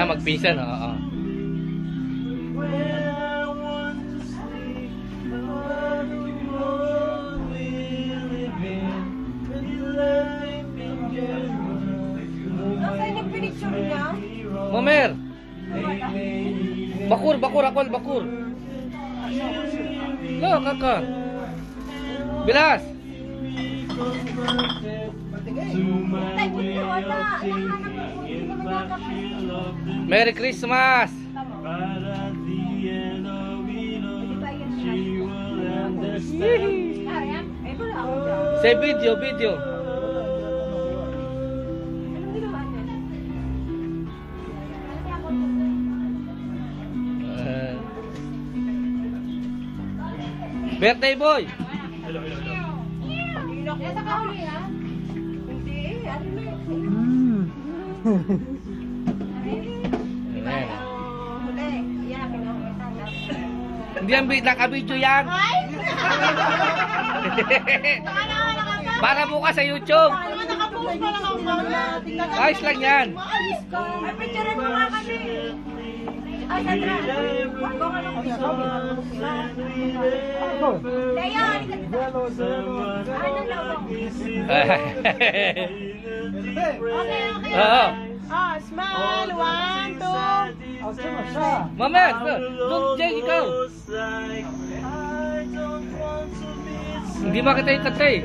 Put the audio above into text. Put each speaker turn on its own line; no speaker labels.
Magpinsan, oo.
Nasaan yung pinicture niya?
Momer! Bakur, akwal, bakur. Lo, kaka. Bilas!
Tay, buti na wala. Nahanap ko. Hindi naman nakapag.
Merry Christmas! Say video.
Anong ginawa niya?
Birthday boy!
Nasa kahuli, ha? Hindi. Ano na yun?
Ayan.
Huli. Yan, pinakita na.
Hindi yan, naka-video yan. Para bukas sa YouTube.
Nakapost pa lang ako na.
Ayos lang yan.
Ayos ka. Ay, picture mo nga kami. Ay, Sandra. Wag ko ka lang. Lea, halika dito. Ano na ako? Okay.
Oo.
Smile. 1, 2.
Mamer, doon, Jay, ikaw. Hindi makita yung katay.